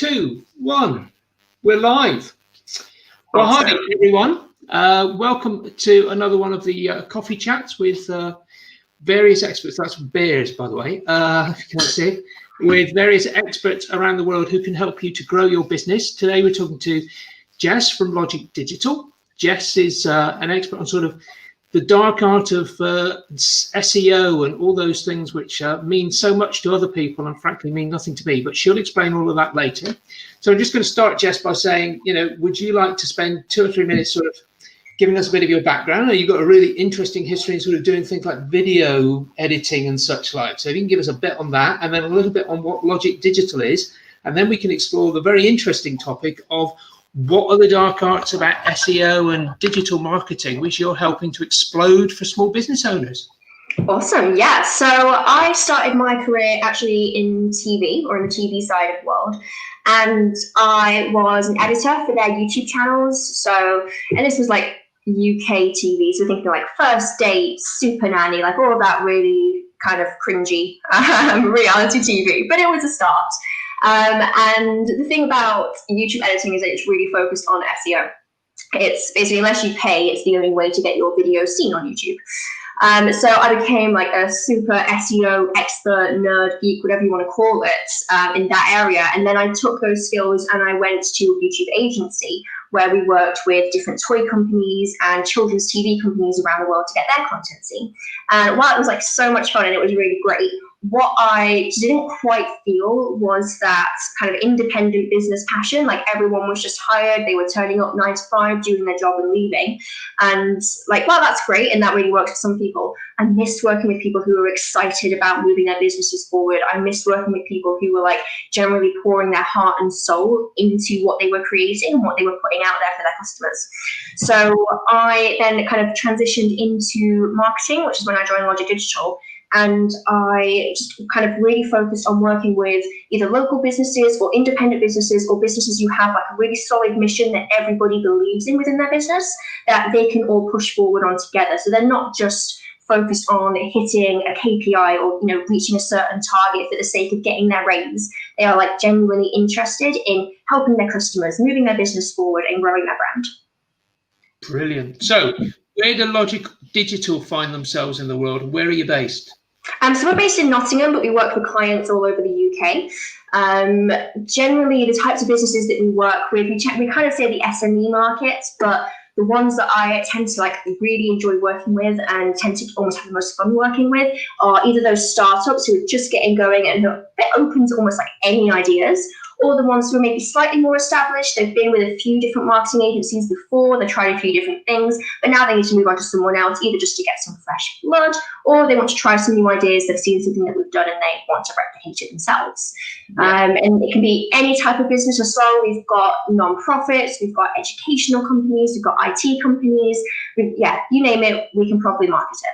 Two, one, we're live. Well, hi everyone. Welcome to another one of the coffee chats with various experts. That's beers, by the way, if you can't see, with various experts around the world who can help you to grow your business. Today we're talking to Jess from Logic Digital. Jess is an expert on sort of the dark art of SEO and all those things which mean so much to other people and frankly mean nothing to me, but she'll explain all of that later. So I'm just going to start, Jess, by saying, would you like to spend 2 or 3 minutes sort of giving us a bit of your background? You've got a really interesting history in sort of doing things like video editing and such like. So if you can give us a bit on that and then a little bit on what Logic Digital is, and then we can explore the very interesting topic of what are the dark arts about SEO and digital marketing, which you're helping to explode for small business owners? Awesome. Yeah. So I started my career actually in TV, or in the TV side of the world. And I was an editor for their YouTube channels. So, and this was like UK TV. So thinking like First Date, Super Nanny, like all of that really kind of cringy reality TV, but it was a start. And the thing about YouTube editing is that it's really focused on SEO. It's basically, unless you pay, it's the only way to get your videos seen on YouTube. So I became like a super SEO expert, nerd, geek, whatever you want to call it, in that area. And then I took those skills and I went to a YouTube agency where we worked with different toy companies and children's TV companies around the world to get their content seen. And while it was like so much fun and it was really great, what I didn't quite feel was that kind of independent business passion. Like everyone was just hired, they were turning up 9 to 5, doing their job and leaving. And like, well, that's great. And that really works for some people. I missed working with people who were excited about moving their businesses forward. I missed working with people who were like generally pouring their heart and soul into what they were creating and what they were putting out there for their customers. So I then kind of transitioned into marketing, which is when I joined Logic Digital. And I just kind of really focused on working with either local businesses or independent businesses or businesses who have like a really solid mission that everybody believes in within their business that they can all push forward on together. So they're not just focused on hitting a KPI or reaching a certain target for the sake of getting their raise. They are like genuinely interested in helping their customers, moving their business forward and growing their brand. Brilliant. So where do Logic Digital find themselves in the world and where are you based? So we're based in Nottingham, but we work with clients all over the UK. Generally, the types of businesses that we work with, we kind of say the SME market, but the ones that I tend to like really enjoy working with and tend to almost have the most fun working with are either those startups who are just getting going and they're open to almost like any ideas, or the ones who are maybe slightly more established. They've been with a few different marketing agencies before, they've tried a few different things, but now they need to move on to someone else, either just to get some fresh blood, or they want to try some new ideas. They've seen something that we've done and they want to replicate it themselves. And it can be any type of business as well. We've got non-profits, we've got educational companies, we've got IT companies. You name it, we can probably market it.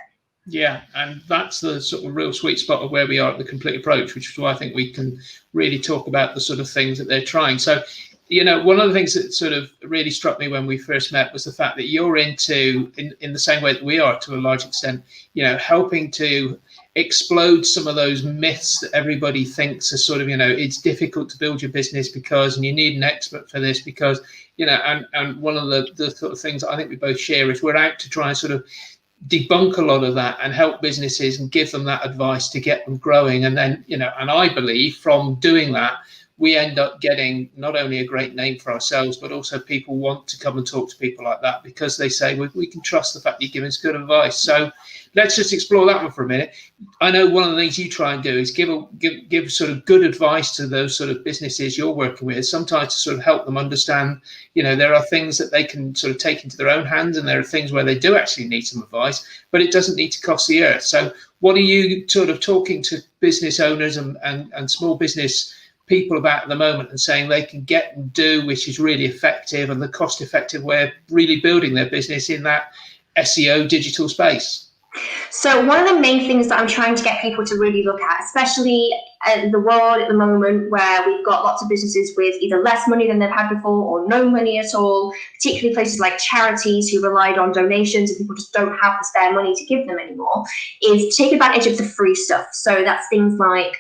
Yeah, and that's the sort of real sweet spot of where we are at the Complete Approach, which is why I think we can really talk about the sort of things that they're trying. So, one of the things that sort of really struck me when we first met was the fact that you're into, in the same way that we are to a large extent, helping to explode some of those myths that everybody thinks are sort of, it's difficult to build your business because, and you need an expert for this because, and one of the sort of things I think we both share is we're out to try and sort of debunk a lot of that and help businesses and give them that advice to get them growing. And then, and I believe from doing that, we end up getting not only a great name for ourselves, but also people want to come and talk to people like that because they say, we can trust the fact that you're giving us good advice. So let's just explore that one for a minute. I know one of the things you try and do is give sort of good advice to those sort of businesses you're working with, sometimes to sort of help them understand, there are things that they can sort of take into their own hands and there are things where they do actually need some advice, but it doesn't need to cost the earth. So what are you sort of talking to business owners and small business people about at the moment and saying they can get and do, which is really effective and the cost effective way of really building their business in that SEO digital space? So one of the main things that I'm trying to get people to really look at, especially in the world at the moment where we've got lots of businesses with either less money than they've had before or no money at all, particularly places like charities who relied on donations and people just don't have the spare money to give them anymore, is take advantage of the free stuff. So that's things like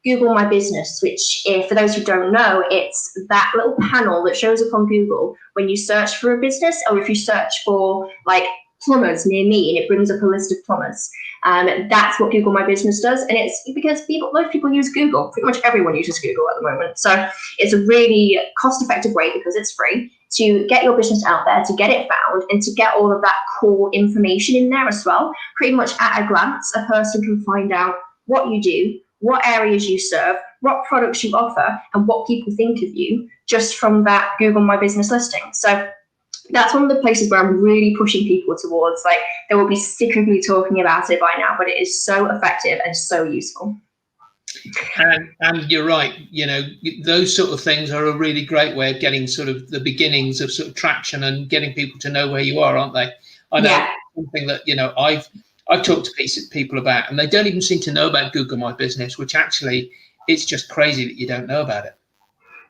Google My Business, which, for those who don't know, it's that little panel that shows up on Google when you search for a business, or if you search for like plumbers near me and it brings up a list of plumbers. That's what Google My Business does, and it's because most people use Google. Pretty much everyone uses Google at the moment, so it's a really cost-effective way, because it's free, to get your business out there, to get it found, and to get all of that core information in there as well. Pretty much at a glance, a person can find out what you do, what areas you serve, what products you offer, and what people think of you just from that Google My Business listing. So that's one of the places where I'm really pushing people towards. Like, they will be sick of me talking about it by now, but it is so effective and so useful. And you're right, you know, those sort of things are a really great way of getting sort of the beginnings of sort of traction and getting people to know where you are, aren't they? I know something that, you know, I've talked to people about, and they don't even seem to know about Google My Business, which actually, it's just crazy that you don't know about it.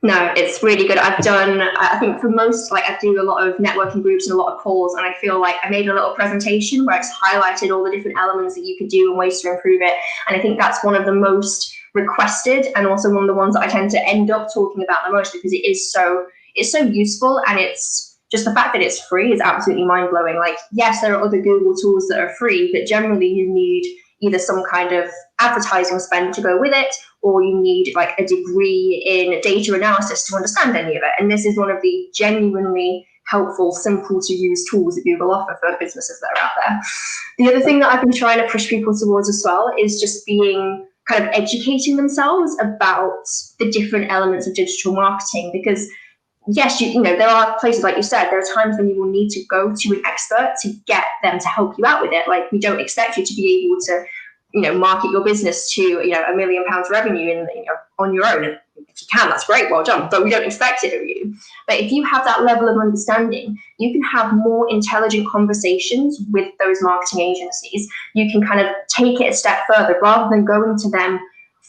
No, it's really good. I've done, I think for most, like I do a lot of networking groups and a lot of calls, and I feel like I made a little presentation where it's highlighted all the different elements that you could do and ways to improve it. And I think that's one of the most requested, and also one of the ones that I tend to end up talking about the most, because it's so useful, and it's just the fact that it's free is absolutely mind-blowing. Like, yes, there are other Google tools that are free, but generally you need either some kind of advertising spend to go with it, or you need like a degree in data analysis to understand any of it. And this is one of the genuinely helpful, simple to use tools that Google offer for businesses that are out there. The other thing that I've been trying to push people towards as well is just being kind of educating themselves about the different elements of digital marketing, because yes, you know, there are places, like you said, there are times when you will need to go to an expert to get them to help you out with it. Like, we don't expect you to be able to, you know, market your business to, you know, £1 million revenue in, you know, on your own. If you can, that's great, well done, but we don't expect it of you. But if you have that level of understanding, you can have more intelligent conversations with those marketing agencies. You can kind of take it a step further, rather than going to them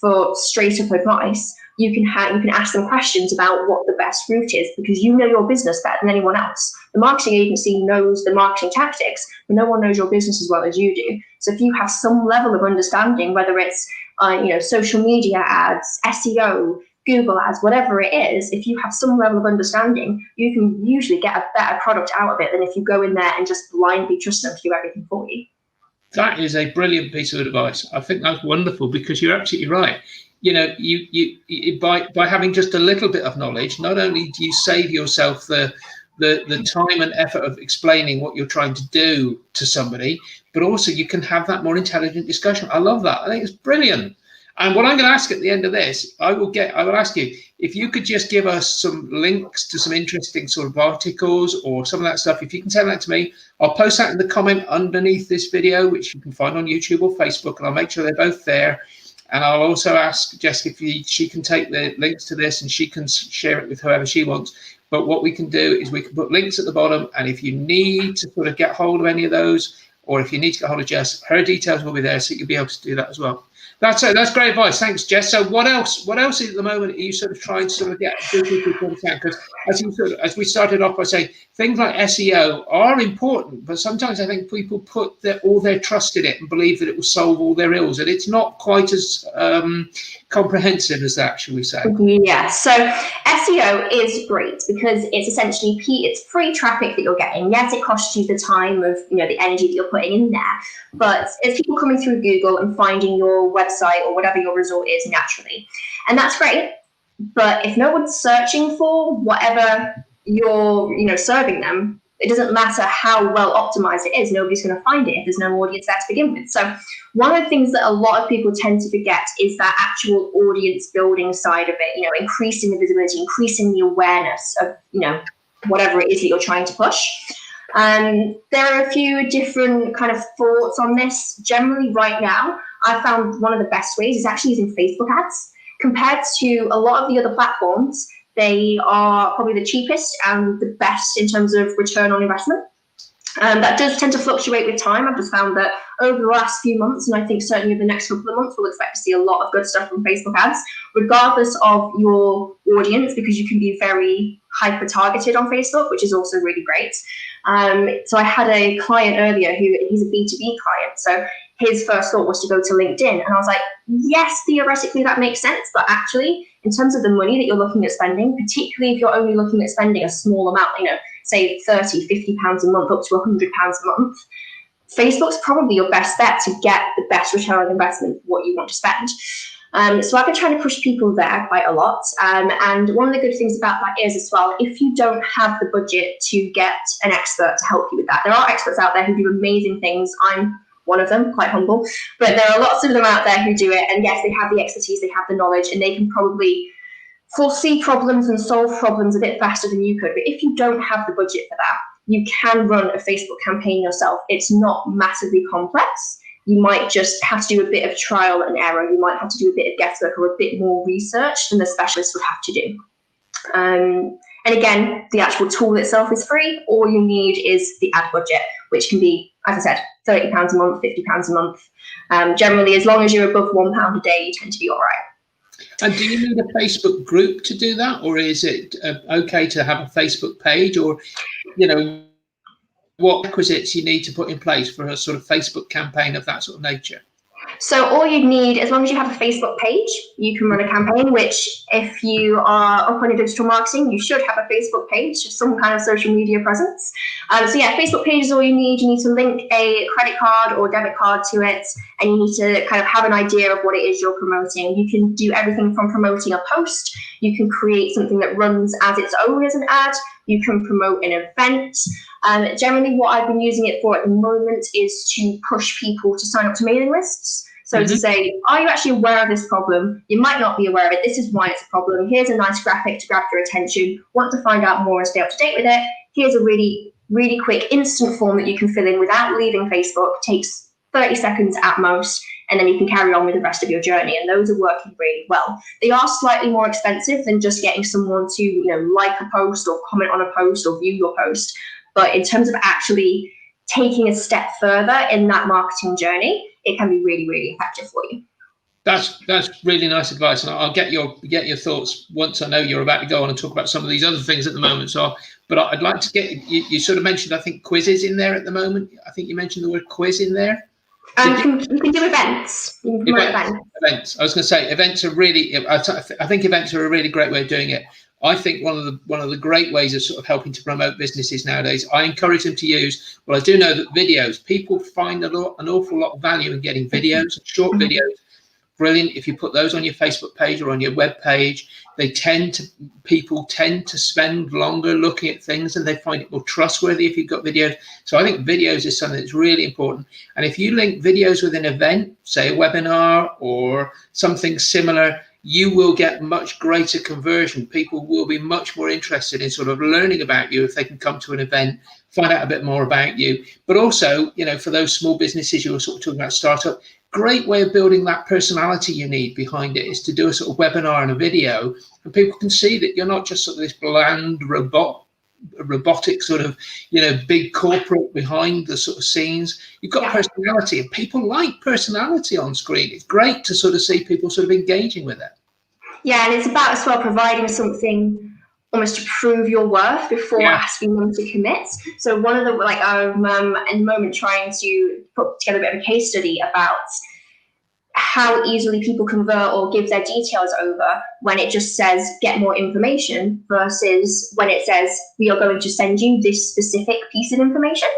for straight up advice. You can ask them questions about what the best route is, because you know your business better than anyone else. The marketing agency knows the marketing tactics, but no one knows your business as well as you do. So if you have some level of understanding, whether it's you know, social media ads, SEO, Google ads, whatever it is, if you have some level of understanding, you can usually get a better product out of it than if you go in there and just blindly trust them to do everything for you. That is a brilliant piece of advice. I think that's wonderful, because you're absolutely right. You know, you by having just a little bit of knowledge, not only do you save yourself the time and effort of explaining what you're trying to do to somebody, but also you can have that more intelligent discussion. I love that. I think it's brilliant. And what I'm going to ask at the end of this, I will ask you if you could just give us some links to some interesting sort of articles or some of that stuff. If you can send that to me, I'll post that in the comment underneath this video, which you can find on YouTube or Facebook, and I'll make sure they're both there. And I'll also ask Jess if she can take the links to this and she can share it with whoever she wants. But what we can do is we can put links at the bottom, and if you need to sort of get hold of any of those, or if you need to get hold of Jess, her details will be there, so you'll be able to do that as well. That's great advice. Thanks, Jess. So what else is at the moment are you sort of trying to sort of get people to understand? Because as we started off by saying, things like SEO are important, but sometimes I think people put all their trust in it and believe that it will solve all their ills, and it's not quite as comprehensive as that, shall we say? Yeah, so SEO is great because it's essentially it's free traffic that you're getting. Yes, it costs you the time of, you know, the energy that you're putting in there, but it's people coming through Google and finding your website or whatever your resort is naturally, and that's great. But if no one's searching for whatever you're, you know, serving them, it doesn't matter how well optimized it is. Nobody's going to find it if there's no audience there to begin with. So one of the things that a lot of people tend to forget is that actual audience building side of it, you know, increasing the visibility, increasing the awareness of, you know, whatever it is that you're trying to push. There are a few different kind of thoughts on this. Generally right now, I found one of the best ways is actually using Facebook ads. Compared to a lot of the other platforms, they are probably the cheapest and the best in terms of return on investment. That does tend to fluctuate with time. I've just found that over the last few months, and I think certainly in the next couple of months, we'll expect to see a lot of good stuff from Facebook ads, regardless of your audience, because you can be very hyper targeted on Facebook, which is also really great. So I had a client earlier he's a B2B client. So his first thought was to go to LinkedIn. And I was like, yes, theoretically that makes sense. But actually, in terms of the money that you're looking at spending, particularly if you're only looking at spending a small amount, say 30, 50 pounds a month, up to 100 pounds a month, Facebook's probably your best bet to get the best return on investment for what you want to spend. So I've been trying to push people there quite a lot. And one of the good things about that is as well, if you don't have the budget to get an expert to help you with that, there are experts out there who do amazing things. I'm one of them, quite humble, but there are lots of them out there who do it. And yes, they have the expertise, they have the knowledge, and they can probably foresee problems and solve problems a bit faster than you could. But if you don't have the budget for that, you can run a Facebook campaign yourself. It's not massively complex. You might just have to do a bit of trial and error. You might have to do a bit of guesswork or a bit more research than the specialist would have to do. And again, the actual tool itself is free. All you need is the ad budget, which can be, as I said, £30 a month, £50 a month. Generally, as long as you're above £1 a day, you tend to be all right. And do you need a Facebook group to do that, or is it okay to have a Facebook page, or what requisites you need to put in place for a sort of Facebook campaign of that sort of nature? So all you need, as long as you have a Facebook page, you can run a campaign, which if you are up on your digital marketing, you should have a Facebook page, just some kind of social media presence. So yeah, Facebook page is all you need. You need to link a credit card or debit card to it, and you need to kind of have an idea of what it is you're promoting. You can do everything from promoting a post. You can create something that runs as its own as an ad. You can promote an event. Generally, what I've been using it for at the moment is to push people to sign up to mailing lists. So to say, are you actually aware of this problem? You might not be aware of it. This is why it's a problem. Here's a nice graphic to grab your attention. Want to find out more and stay up to date with it? Here's a really, really quick instant form that you can fill in without leaving Facebook. Takes 30 seconds at most, and then you can carry on with the rest of your journey. And those are working really well. They are slightly more expensive than just getting someone to, like a post or comment on a post or view your post. But in terms of actually taking a step further in that marketing journey, it can be really, really effective for you. That's really nice advice, and I'll get your thoughts once I know you're about to go on and talk about some of these other things at the moment. But I'd like to get you sort of mentioned, I think, quizzes in there at the moment. I think you mentioned the word quiz in there. You can do events. You can promote events. I was going to say events are really. I think events are a really great way of doing it. I think one of the great ways of sort of helping to promote businesses nowadays, I encourage them to use. Well, I do know that videos. People find an awful lot of value in getting videos, short videos. Brilliant. If you put those on your Facebook page or on your web page, people tend to spend longer looking at things, and they find it more trustworthy if you've got videos. So I think videos is something that's really important. And if you link videos with an event, say a webinar or something similar, you will get much greater conversion. People will be much more interested in sort of learning about you if they can come to an event, find out a bit more about you. But also, for those small businesses you were sort of talking about, startup, great way of building that personality you need behind it is to do a sort of webinar and a video, and people can see that you're not just sort of this bland robotic sort of big corporate behind the sort of scenes. You've got personality, and people like personality on screen. It's great to sort of see people sort of engaging with it. Yeah, and it's about as well providing something almost to prove your worth before asking them to commit. So one of the I'm in the moment trying to put together a bit of a case study about how easily people convert or give their details over when it just says get more information versus when it says we are going to send you this specific piece of information.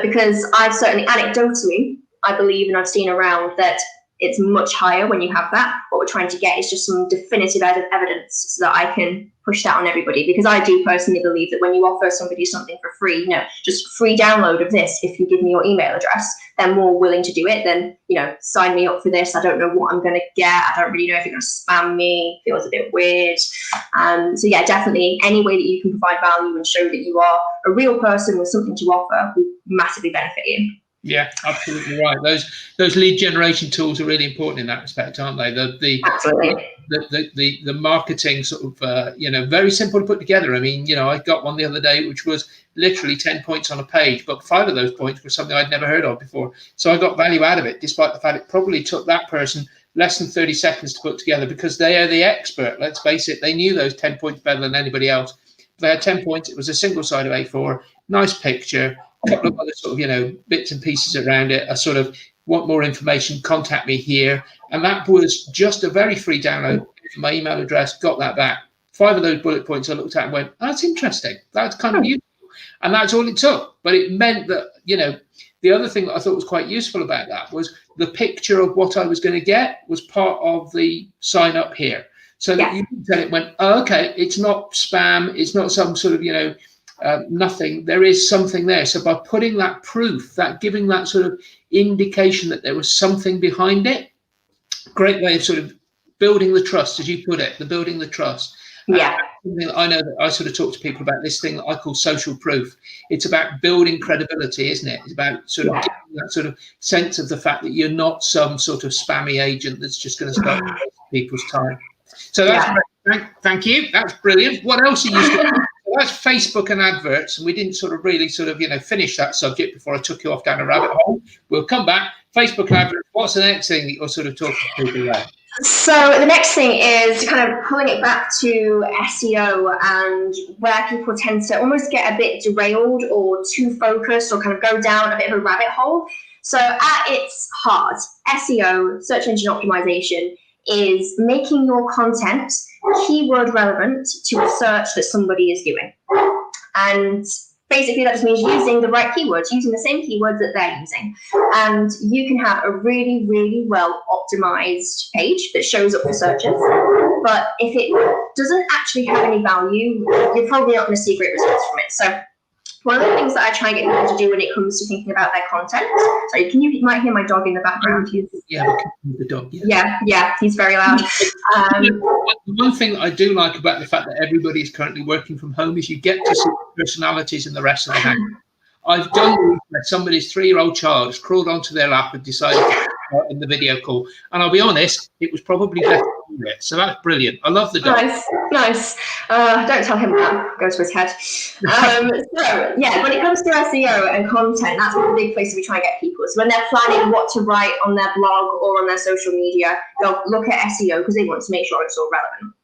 Because I've certainly anecdotally, I believe, and I've seen around that it's much higher when you have that. What we're trying to get is just some definitive evidence so that I can push that on everybody. Because I do personally believe that when you offer somebody something for free, just free download of this, if you give me your email address, they're more willing to do it than, sign me up for this. I don't know what I'm going to get. I don't really know if you're going to spam me. Feels a bit weird. So yeah, definitely any way that you can provide value and show that you are a real person with something to offer will massively benefit you. Yeah, absolutely right. Those lead generation tools are really important in that respect, aren't they? Absolutely. the marketing sort of, very simple to put together. I mean, I got one the other day, which was literally 10 points on a page, but 5 of those points were something I'd never heard of before. So I got value out of it, despite the fact it probably took that person less than 30 seconds to put together, because they are the expert. Let's face it, they knew those 10 points better than anybody else. They had 10 points. It was a single side of A4, nice picture, a couple of other sort of, bits and pieces around it, a sort of, want more information, contact me here. And that was just a very free download. My email address, got that back. 5 of those bullet points I looked at and went, oh, that's interesting. That's kind of useful. And that's all it took. But it meant that, the other thing that I thought was quite useful about that was the picture of what I was going to get was part of the sign up here. So that you looked at it and went, oh, okay, it's not spam. It's not some sort of, nothing. There is something there. So by putting that proof, giving that sort of indication that there was something behind it, great way of sort of building the trust, as you put it, building the trust. Yeah. Something that I know that I sort of talk to people about, this thing that I call social proof. It's about building credibility, isn't it? It's about sort of giving that sort of sense of the fact that you're not some sort of spammy agent that's just going to start wasting people's time. So that's great. Thank you. That's brilliant. What else are you doing? That's Facebook and adverts, and we didn't sort of really finish that subject before I took you off down a rabbit hole. We'll come back. Facebook and adverts. What's the next thing that you're sort of talking to people about? So the next thing is kind of pulling it back to SEO, and where people tend to almost get a bit derailed or too focused or kind of go down a bit of a rabbit hole. So at its heart, SEO, search engine optimization, is making your content keyword relevant to a search that somebody is doing. And basically that just means using the right keywords, using the same keywords that they're using. And you can have a really, really well optimized page that shows up for searches. But if it doesn't actually have any value, you're probably not going to see great results from it. So one of the things that I try and get people to do when it comes to thinking about their content. So you might hear my dog in the background. The dog. Yeah, he's very loud. The one thing that I do like about the fact that everybody is currently working from home is you get to see the personalities in the rest of the house. I've done that. Somebody's 3-year-old child has crawled onto their lap and decided to start in the video call. And I'll be honest, it was probably better to do it. So that's brilliant. I love the dog. Nice. Don't tell him that. Go to his head. So, yeah, when it comes to SEO and content, that's one of the big places we try and get people. So when they're planning what to write on their blog or on their social media, they'll look at SEO because they want to make sure it's all relevant.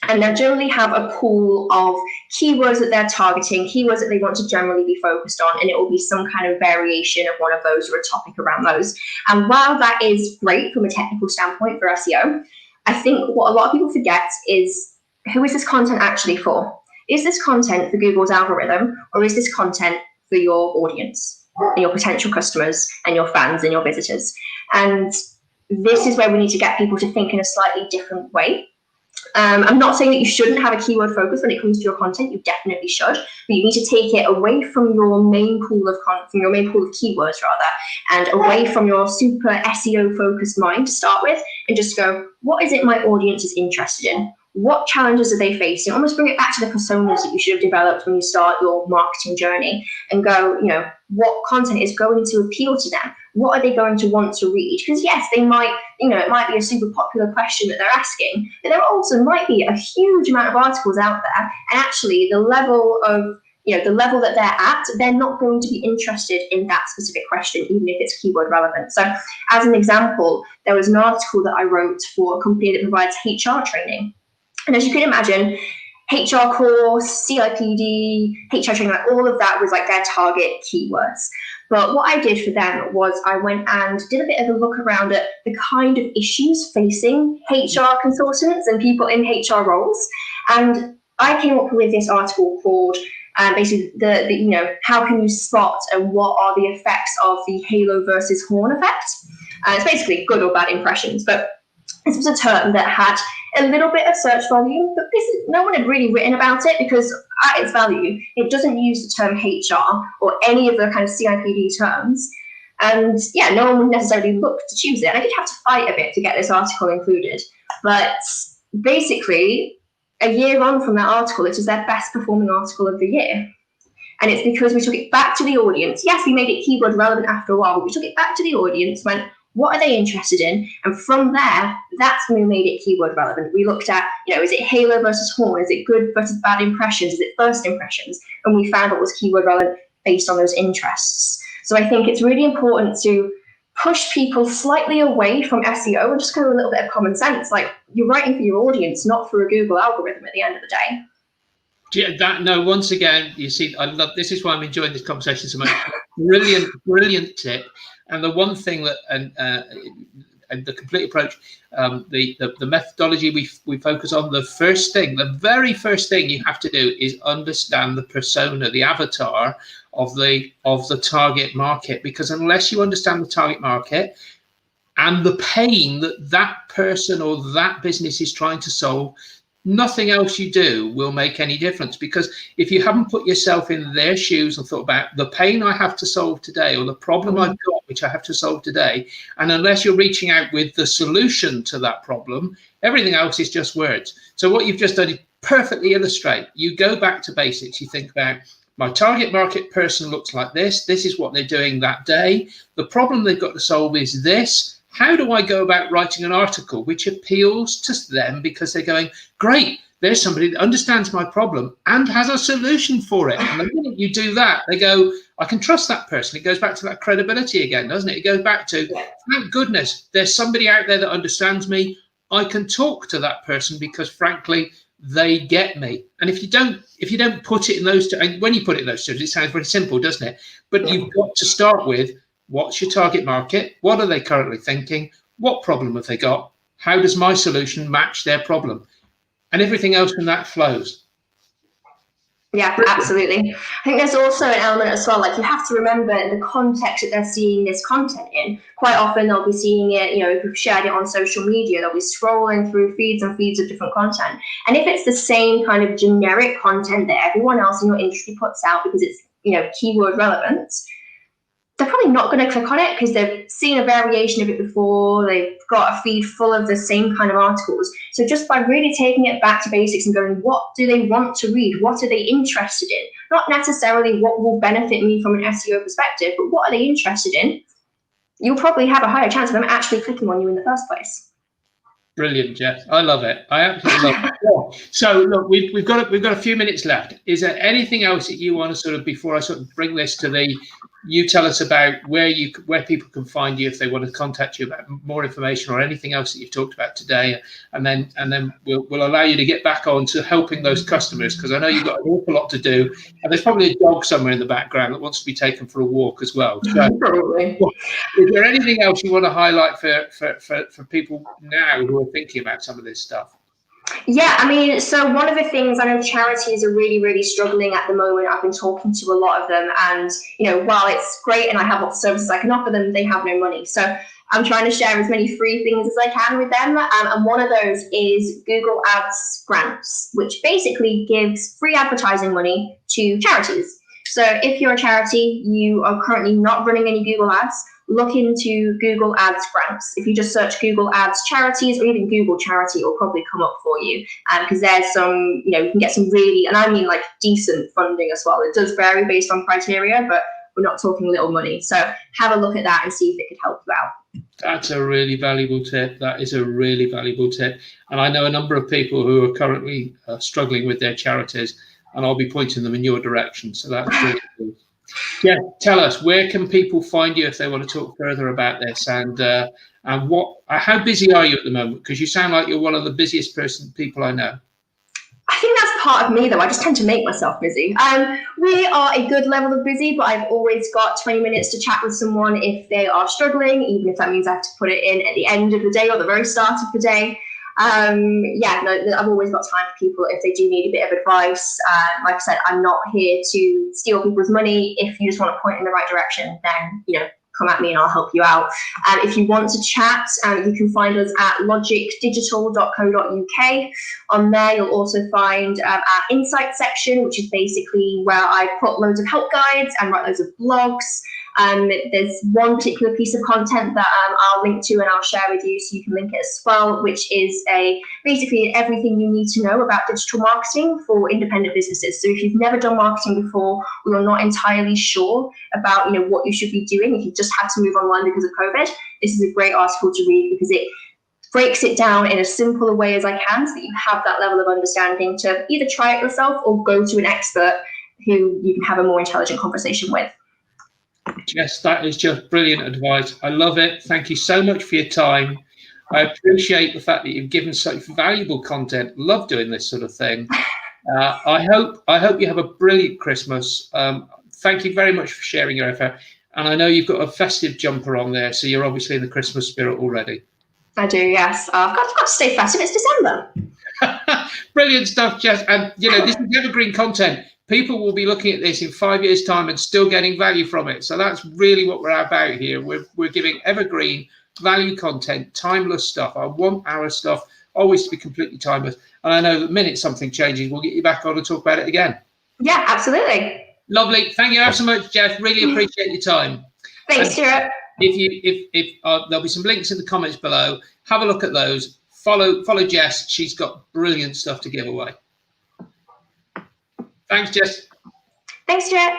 And they'll generally have a pool of keywords that they're targeting, keywords that they want to generally be focused on, and it will be some kind of variation of one of those or a topic around those. And while that is great from a technical standpoint for SEO, I think what a lot of people forget is, who is this content actually for? Is this content for Google's algorithm, or is this content for your audience and your potential customers and your fans and your visitors? And this is where we need to get people to think in a slightly different way. I'm not saying that you shouldn't have a keyword focus when it comes to your content. You definitely should, but you need to take it away from your main pool of keywords and away from your super SEO focused mind to start with, and just go, what is it my audience is interested in? What challenges are they facing? Almost bring it back to the personas that you should have developed when you start your marketing journey, and go, what content is going to appeal to them? What are they going to want to read? Because yes, they might, it might be a super popular question that they're asking, but there also might be a huge amount of articles out there, and actually the level that they're at, they're not going to be interested in that specific question, even if it's keyword relevant. So as an example, there was an article that I wrote for a company that provides HR training. And as you can imagine, HR course, CIPD, HR training, all of that was their target keywords. But what I did for them was I went and did a bit of a look around at the kind of issues facing HR consultants and people in HR roles. And I came up with this article called basically how can you spot and what are the effects of the halo versus horn effect? It's basically good or bad impressions, but this was a term that had a little bit of search volume, but no one had really written about it, because at its value, it doesn't use the term HR or any of the kind of CIPD terms. And yeah, no one would necessarily look to choose it. And I did have to fight a bit to get this article included. But basically, a year on from that article, it was their best performing article of the year. And it's because we took it back to the audience. Yes, we made it keyword relevant after a while, but we took it back to the audience, went, What are they interested in? And from there, that's when we made it keyword relevant. We looked at, is it halo versus horn? Is it good versus bad impressions? Is it first impressions? And we found what was keyword relevant based on those interests. So I think it's really important to push people slightly away from SEO and just go a little bit of common sense. Like, you're writing for your audience, not for a Google algorithm at the end of the day. Yeah, once again, you see, I love this. Is why I'm enjoying this conversation so much. Brilliant tip. And the one thing that, and the complete approach, the methodology we focus on, the very first thing you have to do is understand the persona, the avatar of the target market, because unless you understand the target market and the pain that person or that business is trying to solve, nothing else you do will make any difference. Because if you haven't put yourself in their shoes and thought about the pain I have to solve today, or the problem I've got which I have to solve today, and unless you're reaching out with the solution to that problem, everything else is just words. So what you've just done is perfectly illustrate. You go back to basics. You think about, my target market person looks like this. This is what they're doing that day. The problem they've got to solve is this. How do I go about writing an article which appeals to them, because they're going, great, there's somebody that understands my problem and has a solution for it. And the minute you do that, they go, I can trust that person. It goes back to that credibility again, doesn't it? It goes back to, thank goodness, there's somebody out there that understands me. I can talk to that person because, frankly, they get me. And if you don't put it in those two, and when you put it in those terms, it sounds very simple, doesn't it? But you've got to start with, what's your target market? What are they currently thinking? What problem have they got? How does my solution match their problem? And everything else from that flows. Yeah, absolutely. I think there's also an element as well, like, you have to remember the context that they're seeing this content in. Quite often they'll be seeing it, if we've shared it on social media, they'll be scrolling through feeds and feeds of different content. And if it's the same kind of generic content that everyone else in your industry puts out because it's, keyword relevant, they're probably not going to click on it because they've seen a variation of it before. They've got a feed full of the same kind of articles. So just by really taking it back to basics and going, what do they want to read? What are they interested in? Not necessarily what will benefit me from an SEO perspective, but what are they interested in? You'll probably have a higher chance of them actually clicking on you in the first place. Brilliant, Jeff. I love it. I absolutely love it. So look, we've got a few minutes left. Is there anything else that you want to sort of, before I sort of bring this to you tell us about where people can find you if they want to contact you about more information or anything else that you've talked about today, and then we'll allow you to get back on to helping those customers, because I know you've got an awful lot to do, and there's probably a dog somewhere in the background that wants to be taken for a walk as well. So, probably. Is there anything else you want to highlight for people now who are thinking about some of this stuff? Yeah, I mean, so one of the things, I know charities are really, really struggling at the moment. I've been talking to a lot of them, and, while it's great and I have lots of services I can offer them, they have no money. So I'm trying to share as many free things as I can with them. And one of those is Google Ads grants, which basically gives free advertising money to charities. So if you're a charity, you are currently not running any Google Ads, look into Google Ads grants. If you just search Google Ads charities or even Google charity, it will probably come up for you. Because there's some, you can get some really, and I mean like decent funding as well. It does vary based on criteria, but we're not talking little money. So have a look at that and see if it could help you out. That's a really valuable tip. That is a really valuable tip. And I know a number of people who are currently struggling with their charities, and I'll be pointing them in your direction. So that's really cool. Yeah, tell us, where can people find you if they want to talk further about this, and how busy are you at the moment? Because you sound like you're one of the busiest people I know. I think that's part of me, though. I just tend to make myself busy. We are a good level of busy, but I've always got 20 minutes to chat with someone if they are struggling, even if that means I have to put it in at the end of the day or the very start of the day. I've always got time for people if they do need a bit of advice. Like I said, I'm not here to steal people's money. If you just want to point in the right direction, then, come at me and I'll help you out. If you want to chat, you can find us at logicdigital.co.uk. On there, you'll also find our insight section, which is basically where I put loads of help guides and write loads of blogs. There's one particular piece of content that I'll link to and I'll share with you, so you can link it as well, which is basically everything you need to know about digital marketing for independent businesses. So if you've never done marketing before, or you're not entirely sure about what you should be doing, if you just had to move online because of COVID, this is a great article to read, because it breaks it down in as simple a way as I can, so that you have that level of understanding to either try it yourself or go to an expert who you can have a more intelligent conversation with. Jess, that is just brilliant advice. I love it. Thank you so much for your time. I appreciate the fact that you've given such valuable content. Love doing this sort of thing. I hope you have a brilliant Christmas. Thank you very much for sharing your effort. And I know you've got a festive jumper on there, so you're obviously in the Christmas spirit already. I do, yes. I've got to stay festive. It's December. Brilliant stuff, Jess. And this is evergreen content. People will be looking at this in 5 years' time and still getting value from it. So that's really what we're about here. We're giving evergreen value content, timeless stuff. I want our stuff always to be completely timeless. And I know the minute something changes, we'll get you back on and talk about it again. Yeah, absolutely. Lovely. Thank you ever so much, Jess. Really appreciate your time. Thanks, Stuart. If there'll be some links in the comments below. Have a look at those. Follow Jess. She's got brilliant stuff to give away. Thanks, Jess. Thanks, Stuart.